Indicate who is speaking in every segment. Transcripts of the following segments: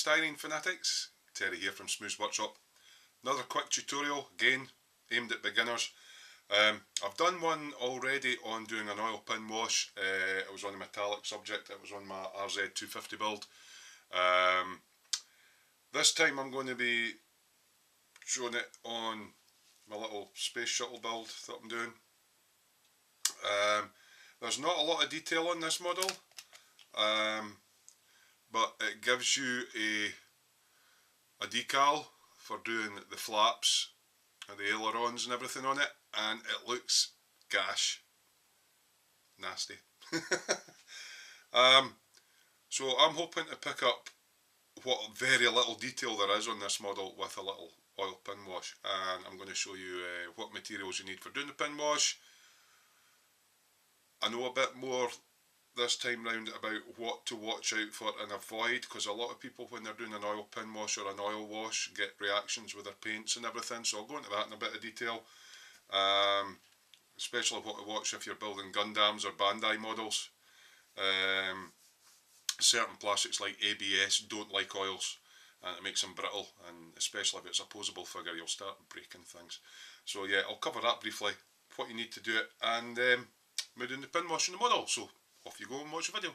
Speaker 1: styrene fanatics, Terry here from Smooth's Workshop. Another quick tutorial, again aimed at beginners. I've done one already on doing an oil pin wash. It was on a metallic subject, it was on my RZ250 build. This time I'm going to be showing it on my little space shuttle build that I'm doing. There's not a lot of detail on this model, but it gives you a decal for doing the flaps and the ailerons and everything on it, and it looks gash nasty. So I'm hoping to pick up what very little detail there is on this model with a little oil pin wash, and I'm going to show you what materials you need for doing the pin wash. I know a bit more this time round about what to watch out for and avoid, because a lot of people when they're doing an oil pin wash or an oil wash get reactions with their paints and everything, so I'll go into that in a bit of detail, especially what to watch if you're building Gundams or Bandai models. Certain plastics like ABS don't like oils and it makes them brittle, and especially if it's a posable figure you'll start breaking things. So yeah, I'll cover that briefly, what you need to do it, and we're doing the pin wash in the model, so off you go and watch the video.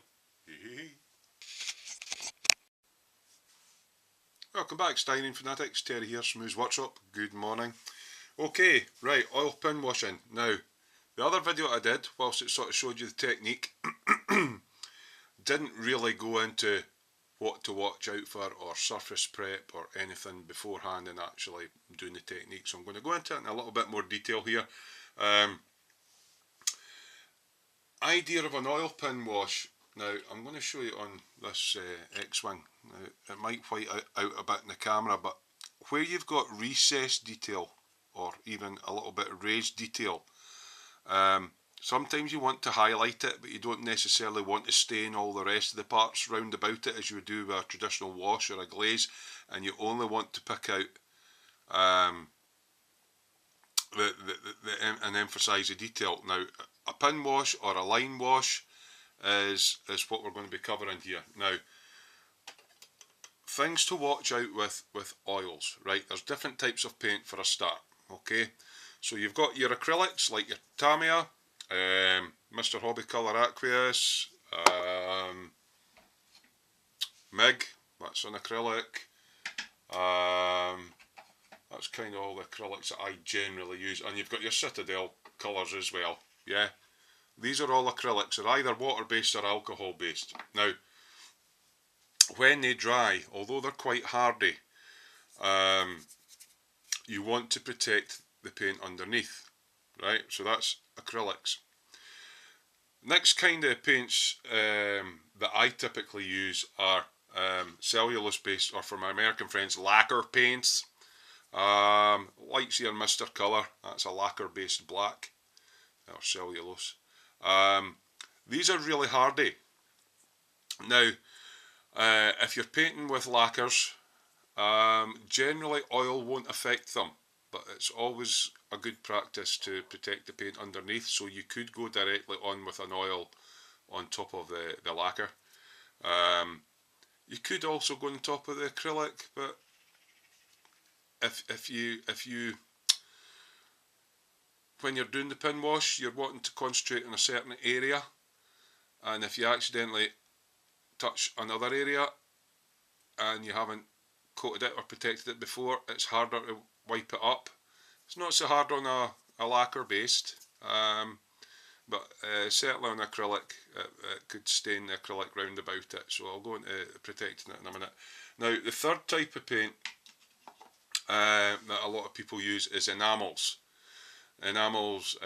Speaker 1: Welcome back, styrene fanatics, Terry here, Smooth's Workshop, good morning. Okay, right, oil pin washing. Now, the other video I did, whilst it sort of showed you the technique, didn't really go into what to watch out for or surface prep or anything beforehand and actually doing the technique, so I'm going to go into it in a little bit more detail here. Idea of an oil pin wash. Now I'm going to show you on this X-Wing. Now it might white out a bit in the camera, but where you've got recessed detail or even a little bit of raised detail, sometimes you want to highlight it, but you don't necessarily want to stain all the rest of the parts round about it as you would do with a traditional wash or a glaze, and you only want to pick out and emphasise the detail. Now a pin wash or a line wash is what we're going to be covering here. Now, things to watch out with oils, right? There's different types of paint for a start, okay? So you've got your acrylics like your Tamiya, Mr. Hobby Colour Aqueous, MIG, that's an acrylic. That's kind of all the acrylics that I generally use, and you've got your Citadel colours as well. Yeah, these are all acrylics. They're either water based or alcohol based. Now, when they dry, although they're quite hardy, you want to protect the paint underneath, right? So that's acrylics. Next kind of paints that I typically use are cellulose based, or for my American friends, lacquer paints. Like your Mr. Colour, that's a lacquer based black or cellulose. These are really hardy. Now, if you're painting with lacquers, generally oil won't affect them, but it's always a good practice to protect the paint underneath, so you could go directly on with an oil on top of the lacquer. You could also go on top of the acrylic, but if you when you're doing the pin wash, you're wanting to concentrate on a certain area, and if you accidentally touch another area and you haven't coated it or protected it before, it's harder to wipe it up. It's not so hard on a lacquer based, but certainly on acrylic it could stain the acrylic round about it, so I'll go into protecting it in a minute. Now, the third type of paint that a lot of people use is enamels. Enamels,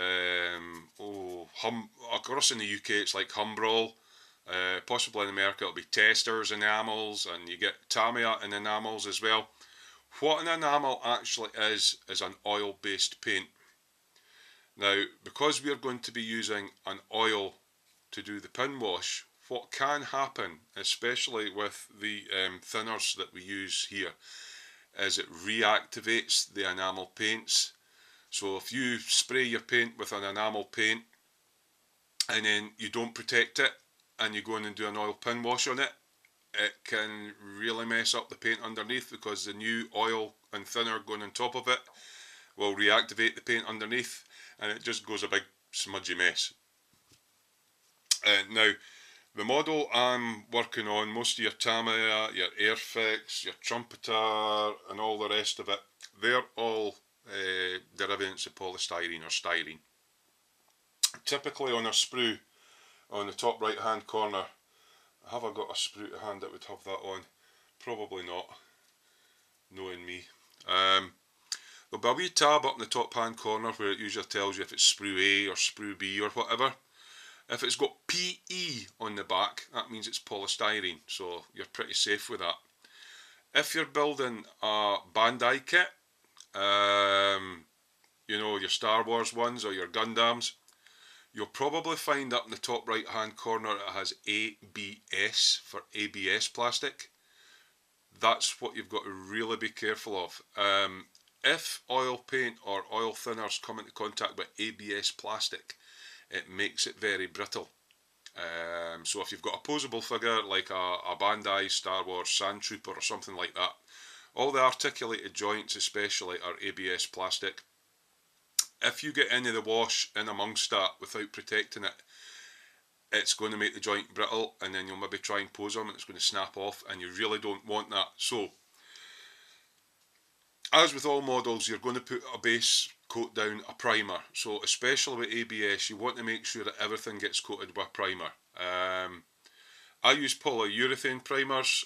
Speaker 1: across in the UK it's like Humbrol, possibly in America it'll be Testors enamels, and you get Tamiya and enamels as well. What an enamel actually is an oil based paint. Now, because we are going to be using an oil to do the pin wash, what can happen, especially with the thinners that we use here, is it reactivates the enamel paints. So if you spray your paint with an enamel paint and then you don't protect it and you go in and do an oil pin wash on it, it can really mess up the paint underneath, because the new oil and thinner going on top of it will reactivate the paint underneath, and it just goes a big smudgy mess. Now, the model I'm working on, most of your Tamiya, your Airfix, your Trumpeter and all the rest of it, they're all derivatives of polystyrene or styrene. Typically on a sprue, on the top right hand corner, have I got a sprue to hand that would have that on? Probably not, knowing me. There'll be a wee tab up in the top hand corner where it usually tells you if it's sprue A or sprue B or whatever. If it's got PE on the back, that means it's polystyrene, so you're pretty safe with that. If you're building a Bandai kit, you know, your Star Wars ones or your Gundams, you'll probably find up in the top right hand corner it has ABS for ABS plastic. That's what you've got to really be careful of. If oil paint or oil thinners come into contact with ABS plastic, it makes it very brittle. So if you've got a posable figure like a Bandai Star Wars Sand Trooper or something like that, all the articulated joints especially are ABS plastic. If you get any of the wash in amongst that without protecting it, it's going to make the joint brittle, and then you'll maybe try and pose them and it's going to snap off, and you really don't want that. So, as with all models, you're going to put a base coat down, a primer. So especially with ABS, you want to make sure that everything gets coated with primer. I use polyurethane primers,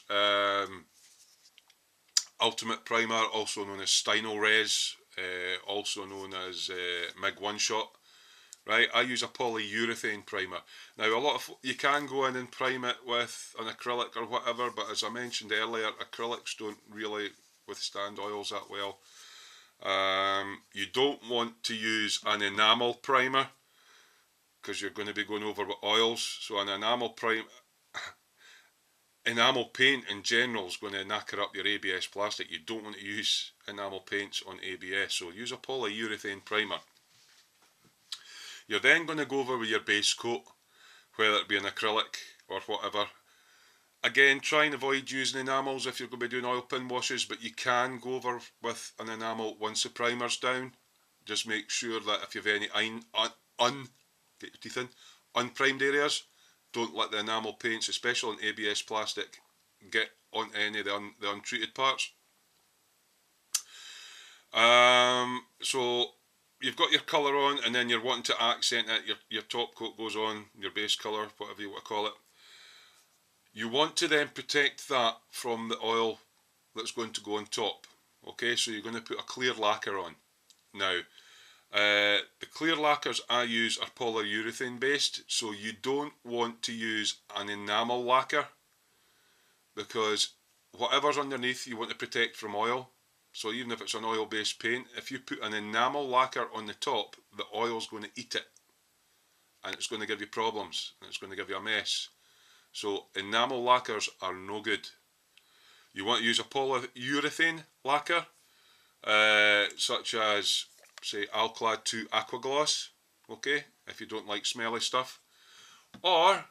Speaker 1: Ultimate Primer, also known as Stynol Res, also known as MIG One Shot. Right, I use a polyurethane primer. Now, you can go in and prime it with an acrylic or whatever, but as I mentioned earlier, acrylics don't really withstand oils that well. You don't want to use an enamel primer because you're going to be going over with oils. So an enamel paint in general is going to knacker up your ABS plastic. You don't want to use enamel paints on ABS, so use a polyurethane primer. You're then going to go over with your base coat, whether it be an acrylic or whatever. Again, try and avoid using enamels if you're going to be doing oil pin washes, but you can go over with an enamel once the primer's down. Just make sure that if you have any get your teeth in, unprimed areas, don't let the enamel paints, especially on ABS plastic, get on any of the untreated parts. So you've got your colour on, and then you're wanting to accent it. Your top coat goes on, your base colour, whatever you want to call it. You want to then protect that from the oil that's going to go on top. Okay, so you're going to put a clear lacquer on. Now, the clear lacquers I use are polyurethane based, so you don't want to use an enamel lacquer, because whatever's underneath you want to protect from oil. So even if it's an oil based paint, if you put an enamel lacquer on the top, the oil's going to eat it, and it's going to give you problems, and it's going to give you a mess. So enamel lacquers are no good. You want to use a polyurethane lacquer, such as, say, Alclad 2 Aqua Gloss, okay, if you don't like smelly stuff. Or,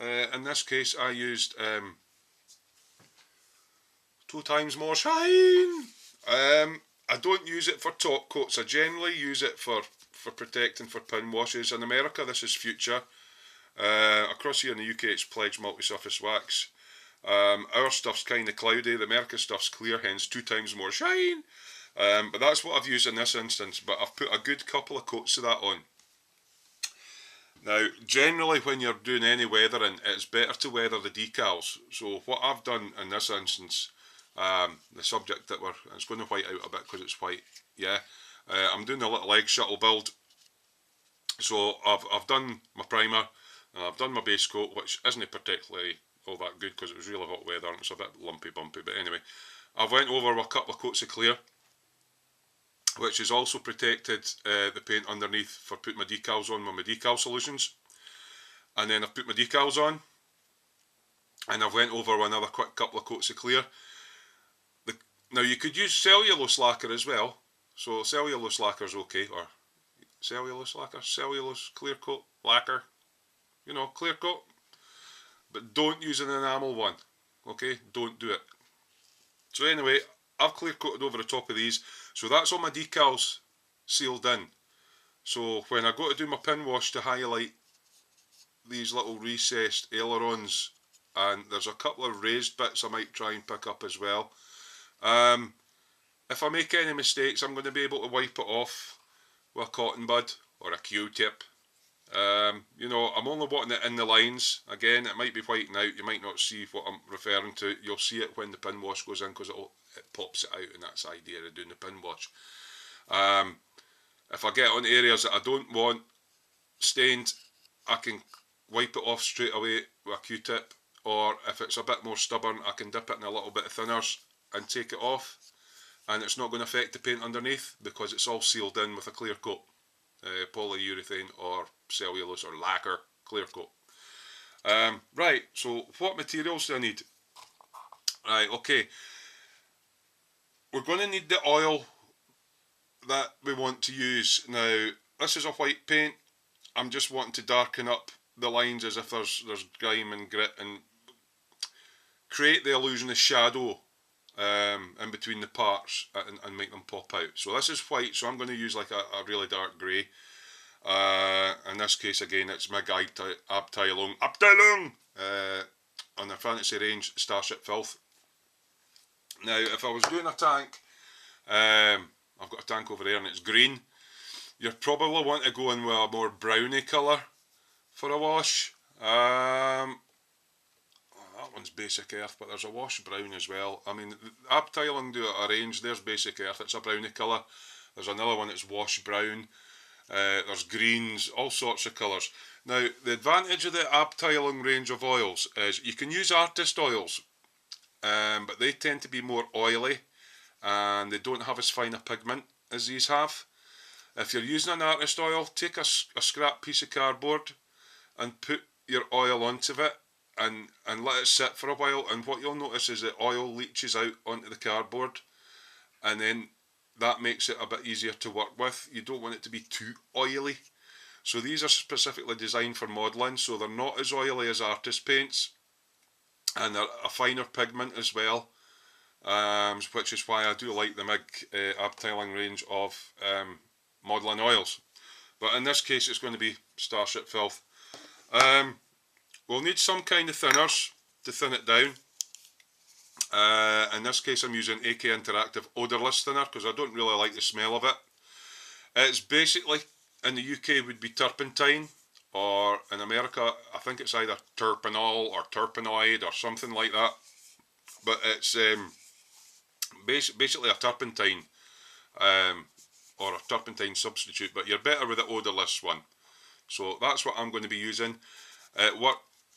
Speaker 1: in this case, I used 2 times more shine. I don't use it for top coats. I generally use it for protecting for pin washes. In America, this is Future. Across here in the UK, it's Pledge Multi-Surface Wax. Our stuff's kind of cloudy. The America stuff's clear, hence 2 times more shine. But that's what I've used in this instance. But I've put a good couple of coats of that on. Now, generally when you're doing any weathering, it's better to weather the decals. So what I've done in this instance, the subject that it's going to white out a bit because it's white, yeah. I'm doing a little egg shuttle build. So I've done my primer, and I've done my base coat, which isn't particularly all that good because it was really hot weather and it's a bit lumpy bumpy, but anyway. I've went over with a couple of coats of clear, which has also protected the paint underneath for putting my decals on with my decal solutions. And then I've put my decals on, and I've went over with another quick couple of coats of clear. Now you could use cellulose lacquer as well, so cellulose lacquer is okay, or cellulose clear coat lacquer, you know, clear coat. But don't use an enamel one. Okay, don't do it. So anyway, I've clear coated over the top of these, so that's all my decals sealed in. So when I go to do my pin wash to highlight these little recessed ailerons, and there's a couple of raised bits I might try and pick up as well. If I make any mistakes, I'm going to be able to wipe it off with a cotton bud or a Q-tip. You know, I'm only wanting it in the lines. Again, it might be whiting out. You might not see what I'm referring to. You'll see it when the pin wash goes in because it pops it out, and that's the idea of doing the pin wash. If I get on areas that I don't want stained, I can wipe it off straight away with a Q-tip, or if it's a bit more stubborn, I can dip it in a little bit of thinners and take it off, and it's not going to affect the paint underneath because it's all sealed in with a clear coat, polyurethane or cellulose or lacquer clear coat. Right, so what materials do I need? Right, okay, we're going to need the oil that we want to use. Now, this is a white paint. I'm just wanting to darken up the lines as if there's grime and grit, and create the illusion of shadow in between the parts, and make them pop out. So this is white, so I'm going to use like a really dark grey. In this case, again, it's my guide to Abteilung on the fantasy range Starship Filth. Now, if I was doing a tank, I've got a tank over there and it's green. You probably want to go in with a more browny colour for a wash. That one's basic earth, but there's a wash brown as well. I mean, Abteilung do a range. There's basic earth, it's a browny colour. There's another one that's wash brown. There's greens, all sorts of colours. Now, the advantage of the Abteilung range of oils is you can use artist oils, but they tend to be more oily and they don't have as fine a pigment as these have. If you're using an artist oil, take a scrap piece of cardboard and put your oil onto it and let it sit for a while, and what you'll notice is the oil leaches out onto the cardboard, and then that makes it a bit easier to work with. You don't want it to be too oily. So these are specifically designed for modelling, so they're not as oily as artist paints, and they're a finer pigment as well, which is why I do like the MIG Abteilung range of modelling oils. But in this case, it's going to be Starship Filth. We'll need some kind of thinners to thin it down. In this case, I'm using AK Interactive Odourless Thinner because I don't really like the smell of it. It's basically, in the UK, would be turpentine, or in America, I think it's either terpenol or terpenoid or something like that. But it's basically a turpentine, or a turpentine substitute, but you're better with the odourless one. So that's what I'm going to be using.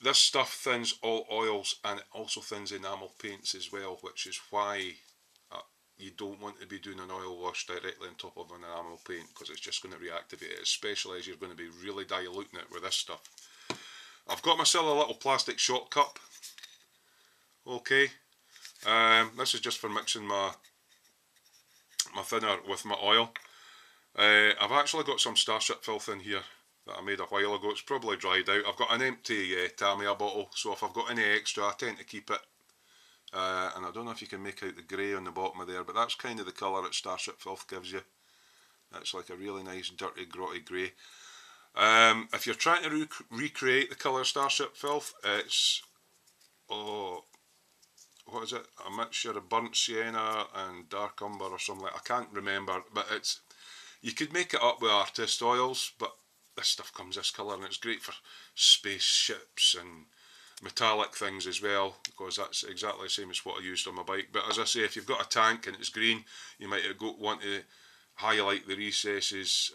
Speaker 1: This stuff thins all oils, and it also thins enamel paints as well, which is why you don't want to be doing an oil wash directly on top of an enamel paint, because it's just going to reactivate it, especially as you're going to be really diluting it with this stuff. I've got myself a little plastic shot cup. Okay, this is just for mixing my thinner with my oil. I've actually got some Starship Filth in here that I made a while ago. It's probably dried out. I've got an empty Tamiya bottle, so if I've got any extra, I tend to keep it. And I don't know if you can make out the grey on the bottom of there, but that's kind of the colour that Starship Filth gives you. It's like a really nice dirty grotty grey. If you're trying to recreate the colour Starship Filth, it's what is it? A mixture of burnt sienna and dark umber or something like. I can't remember, but you could make it up with artist oils, but this stuff comes this colour, and it's great for spaceships and metallic things as well, because that's exactly the same as what I used on my bike. But as I say, if you've got a tank and it's green, you might want to highlight the recesses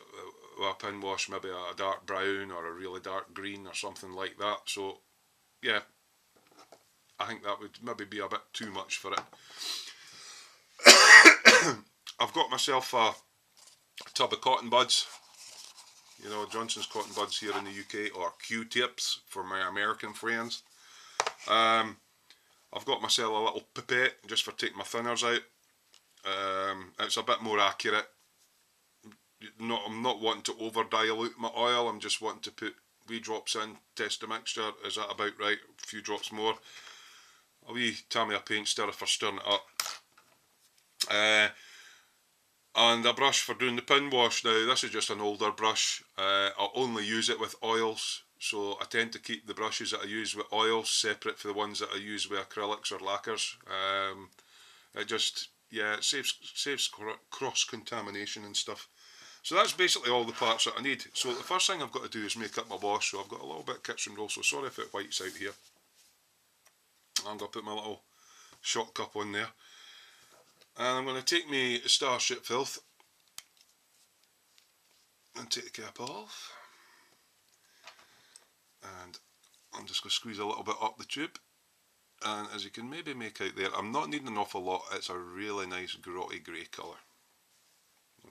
Speaker 1: with a pin wash, maybe a dark brown or a really dark green or something like that. So yeah, I think that would maybe be a bit too much for it. I've got myself a tub of cotton buds, you know, Johnson's cotton buds here in the UK, or Q-tips for my American friends. I've got myself a little pipette just for taking my thinners out. It's a bit more accurate. I'm not wanting to over dilute my oil, I'm just wanting to put wee drops in, test the mixture, is that about right, a few drops more. a wee Tamiya paint stirrer for stirring it up. And a brush for doing the pin wash. Now this is just an older brush. I'll only use it with oils, so I tend to keep the brushes that I use with oils separate for the ones that I use with acrylics or lacquers. It just, yeah, it saves cross contamination and stuff. So that's basically all the parts that I need. So the first thing I've got to do is make up my wash. So I've got a little bit of kitchen roll, so sorry if it whites out here. I'm going to put my little shot cup on there. And I'm going to take me Starship Filth and take the cap off. And I'm just going to squeeze a little bit up the tube. And as you can maybe make out there, I'm not needing an awful lot. It's a really nice grotty grey colour.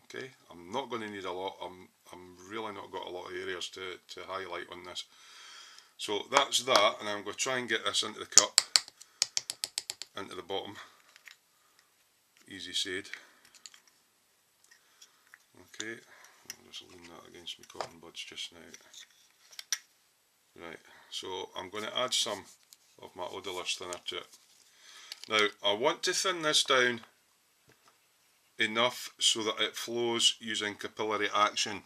Speaker 1: Okay, I'm not going to need a lot. I'm really not got a lot of areas to highlight on this. So that's that, and I'm going to try and get this into the cup, into the bottom. Easy said. Okay, I'll just lean that against my cotton buds just now. Right, so I'm going to add some of my odorless thinner to it. Now I want to thin this down enough so that it flows using capillary action,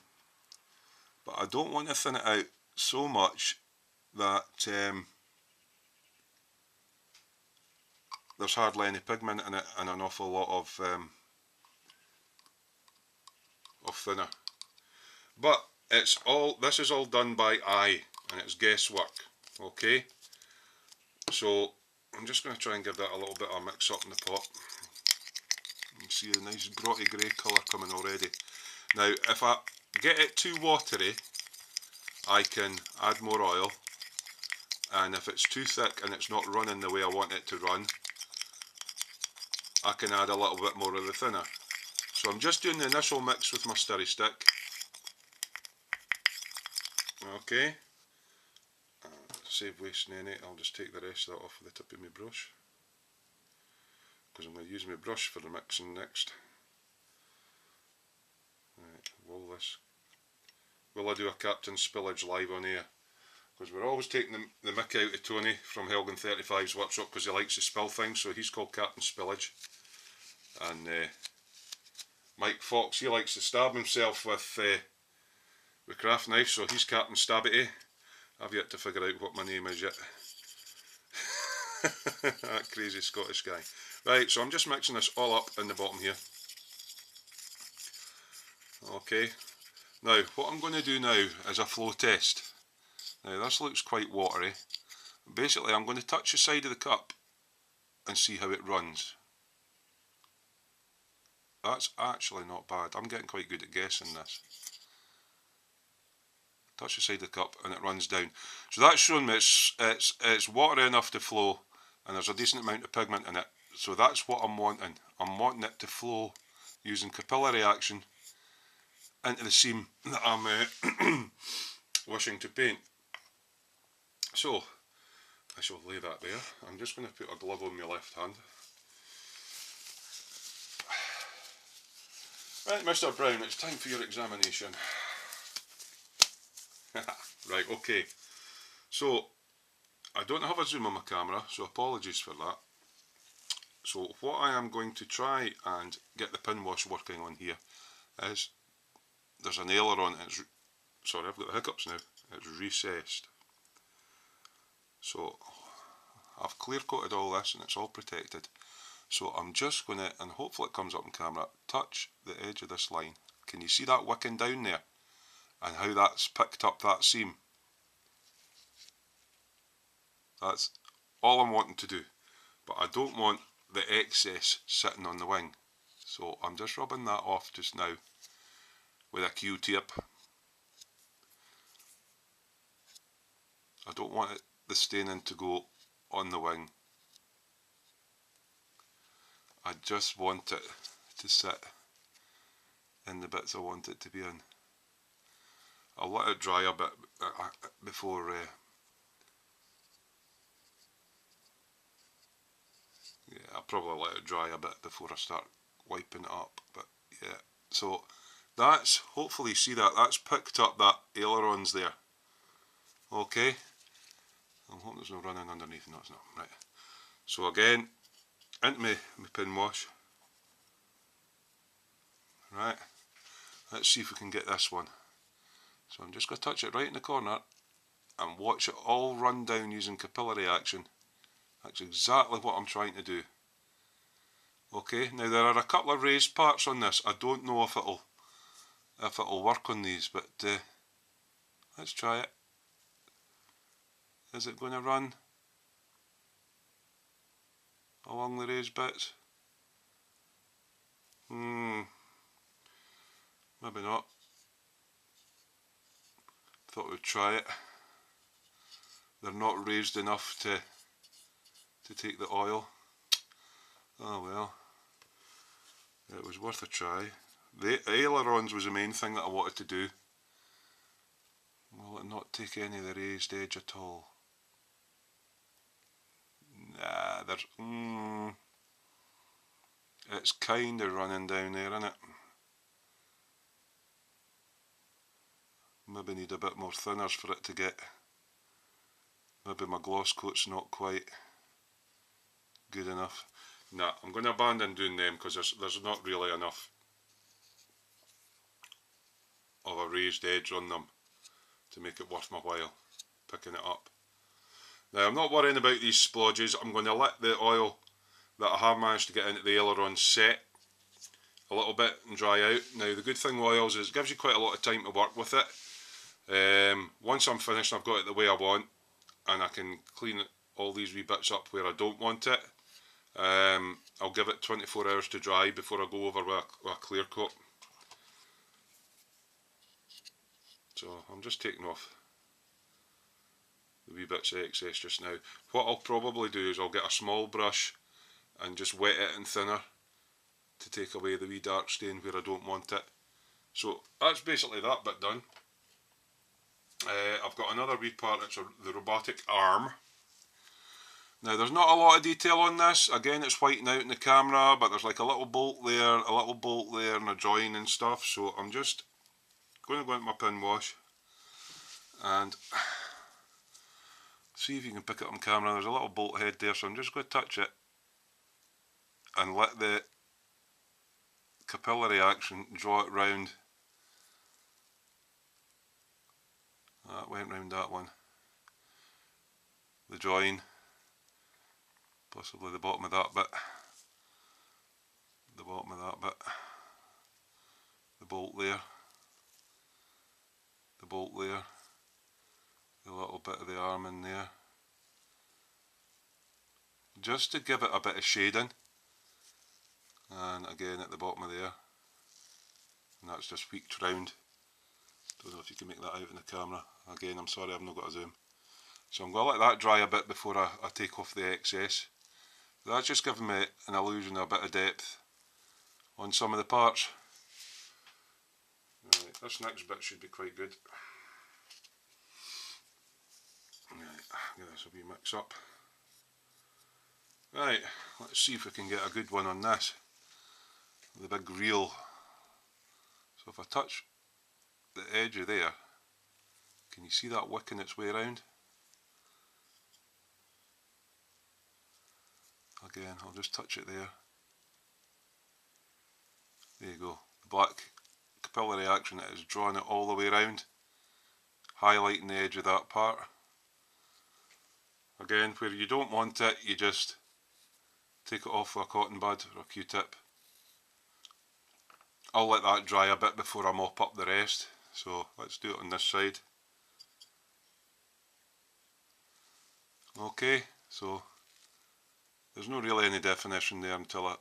Speaker 1: but I don't want to thin it out so much that there's hardly any pigment in it and an awful lot of thinner. But this is all done by eye and it's guesswork. Okay, so I'm just going to try and give that a little bit of a mix up in the pot. You can see a nice grotty grey colour coming already. Now if I get it too watery, I can add more oil, and if it's too thick and it's not running the way I want it to run, I can add a little bit more of the thinner. So I'm just doing the initial mix with my stirry stick. Okay, save wasting any, I'll just take the rest of that off with the tip of my brush, because I'm going to use my brush for the mixing next. Right, will I do a Captain Spillage live on air? Because we're always taking the mick out of Tony from Helgen 35's workshop because he likes to spill things, so he's called Captain Spillage. And Mike Fox, he likes to stab himself with craft knives, so he's Captain Stabity. I've yet to figure out what my name is yet. That crazy Scottish guy. Right, so I'm just mixing this all up in the bottom here. Okay, now what I'm going to do now is a flow test. Now this looks quite watery. Basically I'm going to touch the side of the cup and see how it runs. That's actually not bad. I'm getting quite good at guessing this. Touch the side of the cup and it runs down. So that's showing me it's watery enough to flow and there's a decent amount of pigment in it. So that's what I'm wanting. I'm wanting it to flow using capillary action into the seam that I'm wishing to paint. So I shall lay that there. I'm just going to put a glove on my left hand. Right, Mr. Brown, it's time for your examination. Right, okay. So I don't have a zoom on my camera, so apologies for that. So what I am going to try and get the pin wash working on here is there's an aileron. Sorry, I've got the hiccups now. It's recessed. So I've clear coated all this and it's all protected. So I'm just going to, and hopefully it comes up on camera, touch the edge of this line. Can you see that wicking down there? And how that's picked up that seam? That's all I'm wanting to do. But I don't want the excess sitting on the wing. So I'm just rubbing that off just now with a Q-tip. I don't want the staining to go on the wing. I just want it to sit in the bits I want it to be in. I'll let it dry a bit before yeah, I'll probably let it dry a bit before I start wiping it up, but yeah, so that's, hopefully you see that, that's picked up that ailerons there. Okay, I hope there's no running underneath. No, it's not. Right, So again, into my pin wash. Right, let's see if we can get this one. So I'm just going to touch it right in the corner and watch it all run down using capillary action. That's exactly what I'm trying to do. Okay, now there are a couple of raised parts on this. I don't know if it'll work on these, but let's try it. Is it going to run along the raised bits? Maybe not. Thought we'd try it. They're not raised enough to take the oil. Oh well, it was worth a try. The ailerons was the main thing that I wanted to do. Will it not take any of the raised edge at all? Nah, there's... it's kind of running down there, isn't it? Maybe need a bit more thinners for it to get... Maybe my gloss coat's not quite good enough. Nah, I'm going to abandon doing them because there's not really enough of a raised edge on them to make it worth my while picking it up. Now I'm not worrying about these splodges. I'm going to let the oil that I have managed to get into the aileron set a little bit and dry out. Now the good thing with oils is it gives you quite a lot of time to work with it. Once I'm finished and I've got it the way I want, and I can clean all these wee bits up where I don't want it, I'll give it 24 hours to dry before I go over with a clear coat. So I'm just taking off the wee bits of excess just now. What I'll probably do is I'll get a small brush and just wet it in thinner to take away the wee dark stain where I don't want it. So that's basically that bit done. I've got another wee part, it's the Robotic Arm. Now there's not a lot of detail on this. Again, it's whiting out in the camera, but there's like a little bolt there, a little bolt there, and a join and stuff. So I'm just going to go into my pin wash and see if you can pick it up on camera. There's a little bolt head there, so I'm just going to touch it and let the capillary action draw it round. That went round that one. The join, possibly the bottom of that bit, the bottom of that bit, the bolt there, the bolt there, the little bit of the arm in there, just to give it a bit of shading, and again at the bottom of there, and that's just tweaked round. Don't know if you can make that out in the camera. Again, I'm sorry I've not got a zoom. So I'm going to let that dry a bit before I take off the excess. That's just giving me an illusion of a bit of depth on some of the parts. Right, this next bit should be quite good. Right, give this a wee mix up. Right, let's see if we can get a good one on this. The big reel. So if I touch the edge of there, can you see that wicking its way around? Again, I'll just touch it there. There you go. The black capillary action is drawing it all the way around, highlighting the edge of that part. Again, where you don't want it, you just take it off with a cotton bud or a Q-tip. I'll let that dry a bit before I mop up the rest. So let's do it on this side. Okay, so there's not really any definition there until I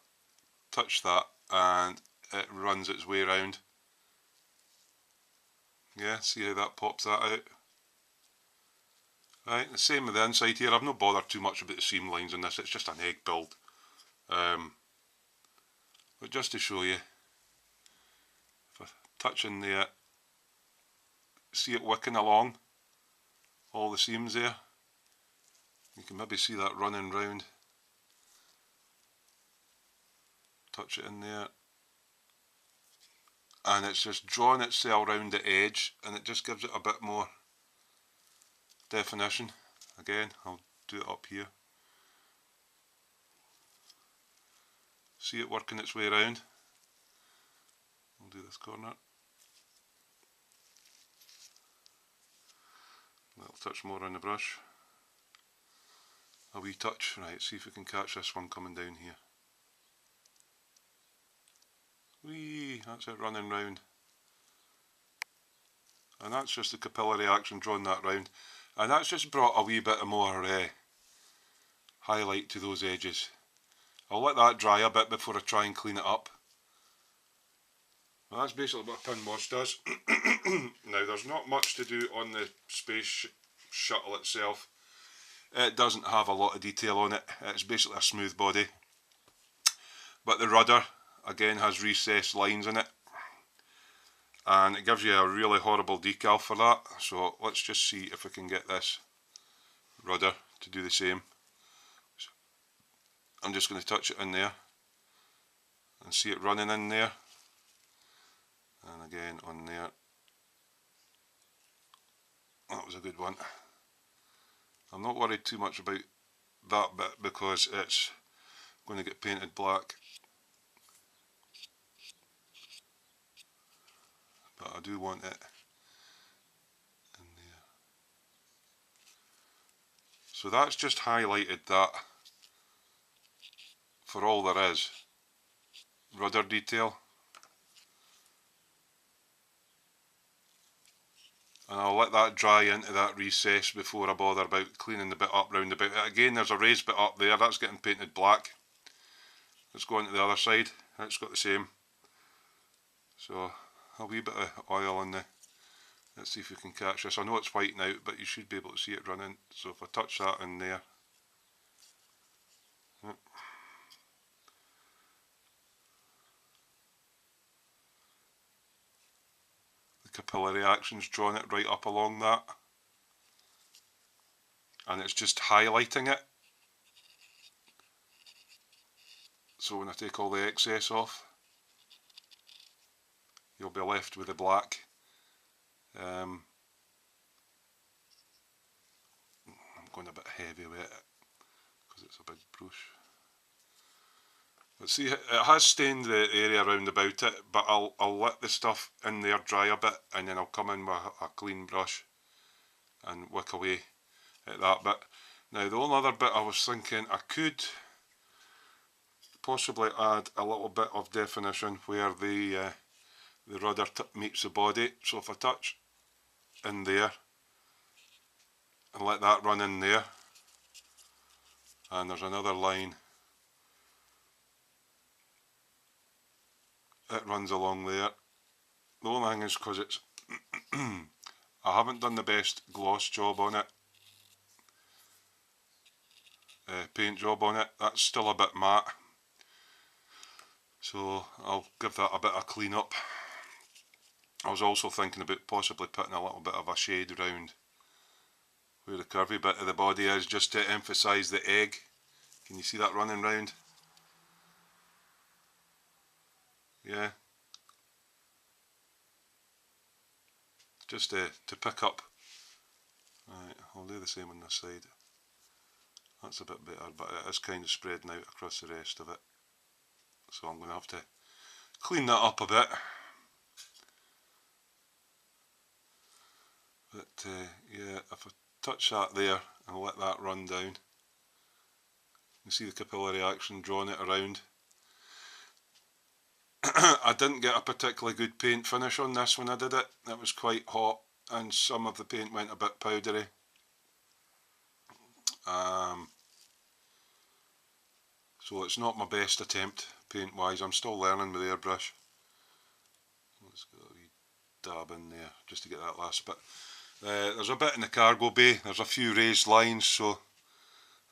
Speaker 1: touch that and it runs its way around. Yeah, see how that pops that out? Right, the same with the inside here. I've not bothered too much about the seam lines on this, it's just an egg build. But just to show you, if I touch in there, see it wicking along all the seams there? You can maybe see that running round. Touch it in there, and it's just drawing itself round the edge, and it just gives it a bit more definition. Again, I'll do it up here. See it working its way around. We'll do this corner. A little touch more on the brush. A wee touch. Right, see if we can catch this one coming down here. Whee, that's it running round. And that's just the capillary action drawing that round. And that's just brought a wee bit of more highlight to those edges. I'll let that dry a bit before I try and clean it up. Well, that's basically what a pin wash does. Now, there's not much to do on the space shuttle itself. It doesn't have a lot of detail on it. It's basically a smooth body. But the rudder, again, has recessed lines in it. And it gives you a really horrible decal for that. So let's just see if we can get this rudder to do the same. So I'm just going to touch it in there and see it running in there. And again on there. That was a good one. I'm not worried too much about that bit because it's going to get painted black. But I do want it in there. So that's just highlighted that for all there is. Rudder detail. And I'll let that dry into that recess before I bother about cleaning the bit up round about it. Again, there's a raised bit up there, that's getting painted black. Let's go on to the other side, it's got the same. So a wee bit of oil in there. Let's see if we can catch this. I know it's white now, but you should be able to see it running. So if I touch that in there. Yep. The capillary action's drawn it right up along that. And it's just highlighting it. So when I take all the excess off, you'll be left with the black. I'm going a bit heavy with it because it's a big brush. But see, it has stained the area around about it, but I'll let the stuff in there dry a bit and then I'll come in with a clean brush and wick away at that bit. Now the only other bit I was thinking I could possibly add a little bit of definition where the rudder tip meets the body. So if I touch in there and let that run in there, and there's another line, it runs along there. The only thing is because it's I haven't done the best gloss job on it, paint job on it, that's still a bit matte. So I'll give that a bit of clean up. I was also thinking about possibly putting a little bit of a shade around where the curvy bit of the body is, just to emphasise the egg. Can you see that running round? Yeah. Just to pick up. Right, I'll do the same on this side. That's a bit better, but it is kind of spreading out across the rest of it. So I'm going to have to clean that up a bit. But yeah, if I touch that there and let that run down, you see the capillary action drawing it around. I didn't get a particularly good paint finish on this when I did it. It was quite hot and some of the paint went a bit powdery. So it's not my best attempt paint wise. I'm still learning with airbrush. Let's go a wee dab in there just to get that last bit. There's a bit in the cargo bay, there's a few raised lines, so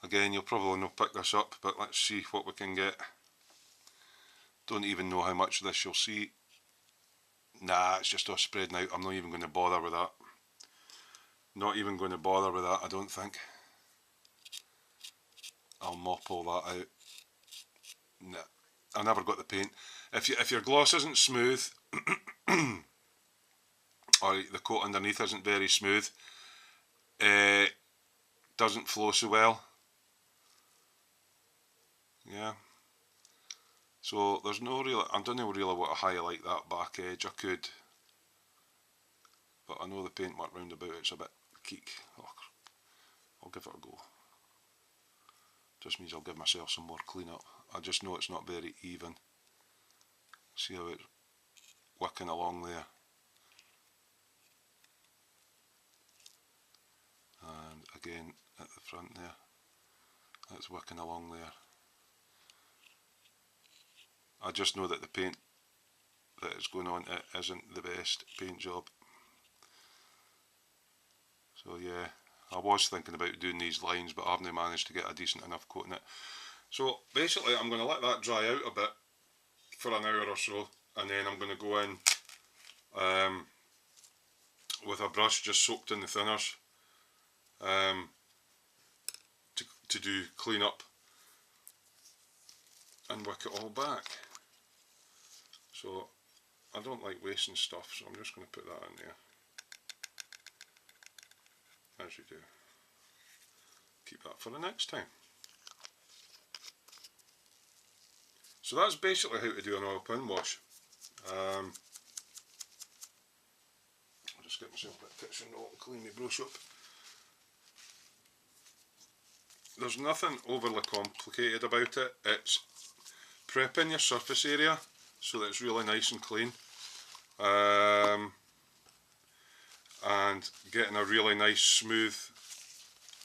Speaker 1: again you'll probably not pick this up, but let's see what we can get. Don't even know how much of this you'll see. Nah, it's just all spreading out. I'm not even going to bother with that. Not even going to bother with that, I don't think. I'll mop all that out. Nah, I never got the paint. If your gloss isn't smooth, or the coat underneath isn't very smooth, it doesn't flow so well. Yeah. So there's no real, I don't really want to highlight that back edge. I could, but I know the paintwork round about it's a bit keek. Oh, I'll give it a go. Just means I'll give myself some more clean up. I just know it's not very even. See how it's wicking along there. And again at the front there, it's wicking along there. I just know that the paint that is going on it isn't the best paint job. So yeah, I was thinking about doing these lines, but I haven't managed to get a decent enough coat in it. So basically I'm going to let that dry out a bit for an hour or so, and then I'm going to go in with a brush just soaked in the thinners to do clean up and wick it all back. So I don't like wasting stuff, so I'm just going to put that in there, as you do. Keep that for the next time. So that's basically how to do an oil pin wash. I'll just get myself a bit of tissue roll and clean my brush up. There's nothing overly complicated about it. It's prepping your surface area so that it's really nice and clean, and getting a really nice smooth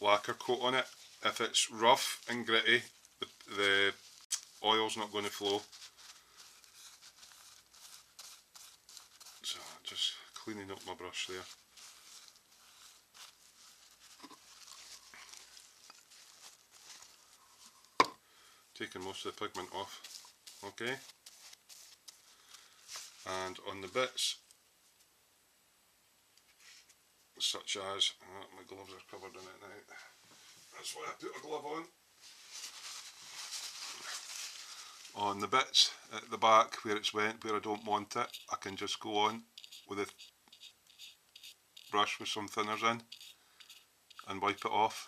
Speaker 1: lacquer coat on it. If it's rough and gritty, the oil's not going to flow. So just cleaning up my brush there. Taking most of the pigment off. Okay. And on the bits such as, my gloves are covered in it now, that's why I put a glove on. On the bits at the back where it's wet, where I don't want it, I can just go on with a brush with some thinners in and wipe it off.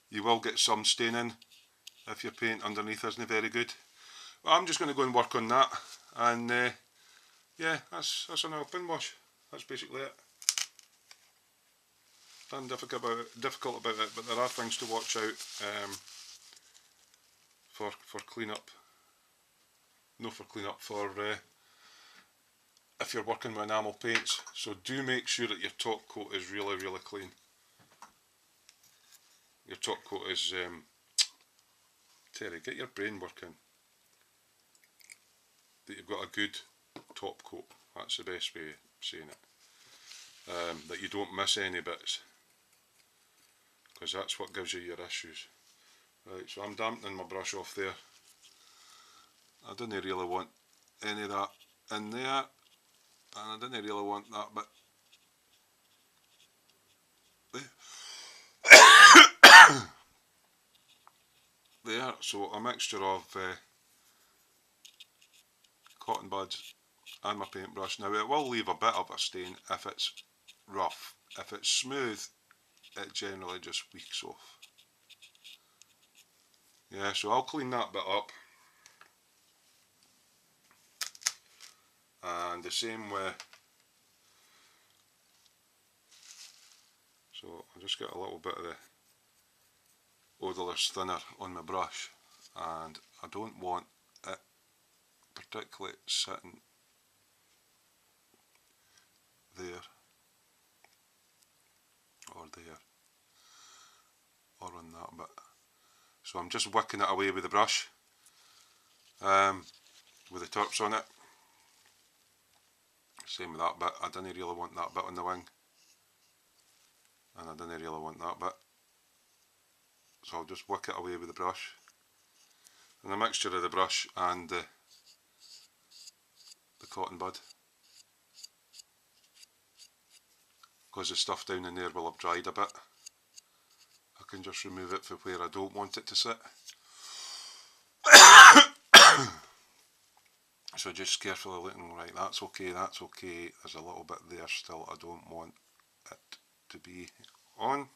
Speaker 1: You will get some staining if your paint underneath isn't very good. But I'm just going to go and work on that, and yeah, that's an oil pin wash. That's basically it. Nothing difficult about it, but there are things to watch out for clean up. No, for clean up, for if you're working with enamel paints. So do make sure that your top coat is really clean. Your top coat is Terry, get your brain working. That you've got a good top coat. That's the best way of saying it. That you don't miss any bits, because that's what gives you your issues. Right, so I'm dampening my brush off there. I didn't really want any of that in there, and I didn't really want that bit there. So a mixture of cotton buds and my paintbrush. Now it will leave a bit of a stain if it's rough. If it's smooth, it generally just weaks off. Yeah, so I'll clean that bit up. And the same way, so I'll just get a little bit of the odorless thinner on my brush, and I don't want it particularly sitting there or on that bit. So I'm just wicking it away with the brush, with the turps on it. Same with that bit. I didn't really want that bit on the wing, and I didn't really want that bit, so I'll just wick it away with the brush. And a mixture of the brush and the cotton bud, because the stuff down in there will have dried a bit. I can just remove it from where I don't want it to sit. So just carefully looking, right, that's okay, there's a little bit there still I don't want it to be on.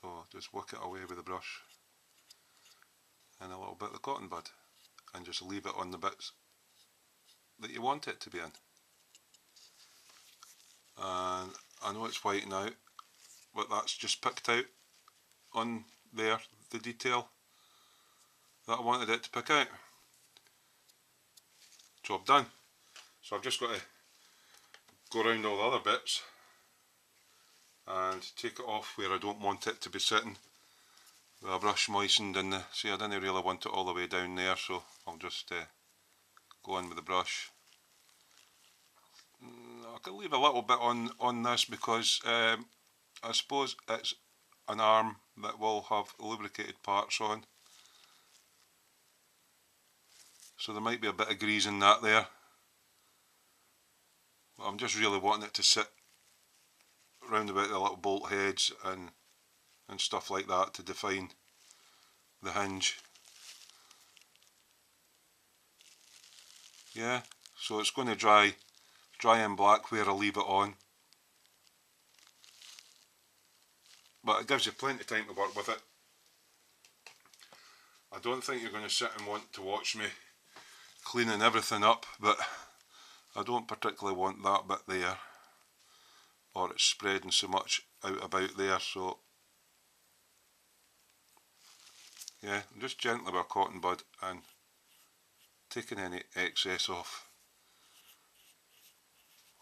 Speaker 1: So So just work it away with the brush and a little bit of the cotton bud, and just leave it on the bits that you want it to be in. And I know it's white now, but that's just picked out on there, the detail that I wanted it to pick out. Job done. So I've just got to go around all the other bits and take it off where I don't want it to be sitting. The brush moistened in the, see, I didn't really want it all the way down there, so I'll just go in with the brush. I can leave a little bit on this because I suppose it's an arm that will have lubricated parts on, so there might be a bit of grease in that there. But I'm just really wanting it to sit round about the little bolt heads and stuff like that to define the hinge. Yeah, so it's going to dry in black where I leave it on, but it gives you plenty of time to work with it. I don't think you're going to sit and want to watch me cleaning everything up, but I don't particularly want that bit there, or it's spreading so much out about there. So yeah, just gently with a cotton bud and taking any excess off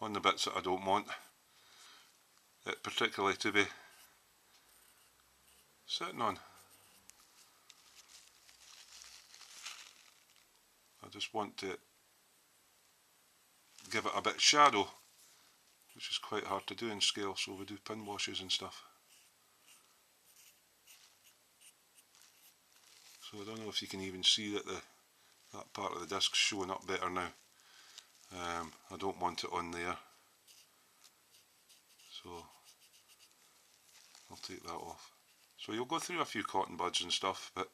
Speaker 1: on the bits that I don't want it particularly to be sitting on. I just want to give it a bit of shadow, which is quite hard to do in scale, so we do pin washes and stuff. So I don't know if you can even see that that part of the disc's showing up better now. I don't want it on there, so I'll take that off. So you'll go through a few cotton buds and stuff, but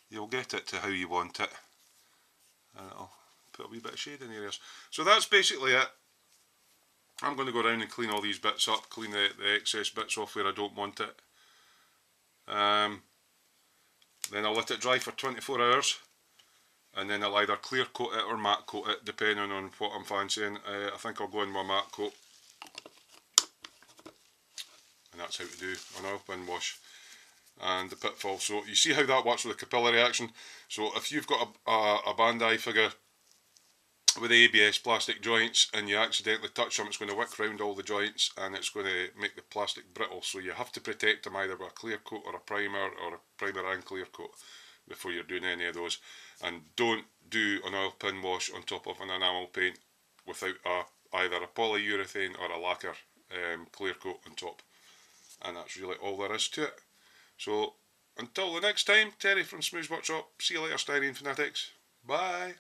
Speaker 1: you'll get it to how you want it, and it'll put a wee bit of shade in areas. So that's basically it. I'm going to go around and clean all these bits up, clean the excess bits off where I don't want it. Then I'll let it dry for 24 hours, and then I'll either clear coat it or matte coat it, depending on what I'm fancying. I think I'll go in with a matte coat, and that's how to do an oil pin wash. And the pitfall, so you see how that works with the capillary action. So if you've got a Bandai figure with ABS plastic joints and you accidentally touch them, it's going to wick round all the joints and it's going to make the plastic brittle. So you have to protect them either with a clear coat or a primer and clear coat before you're doing any of those. And don't do an oil pin wash on top of an enamel paint without either a polyurethane or a lacquer clear coat on top. And that's really all there is to it. So until the next time, Terry from Smooth's Workshop. See you later, Styrene Fanatics. Bye.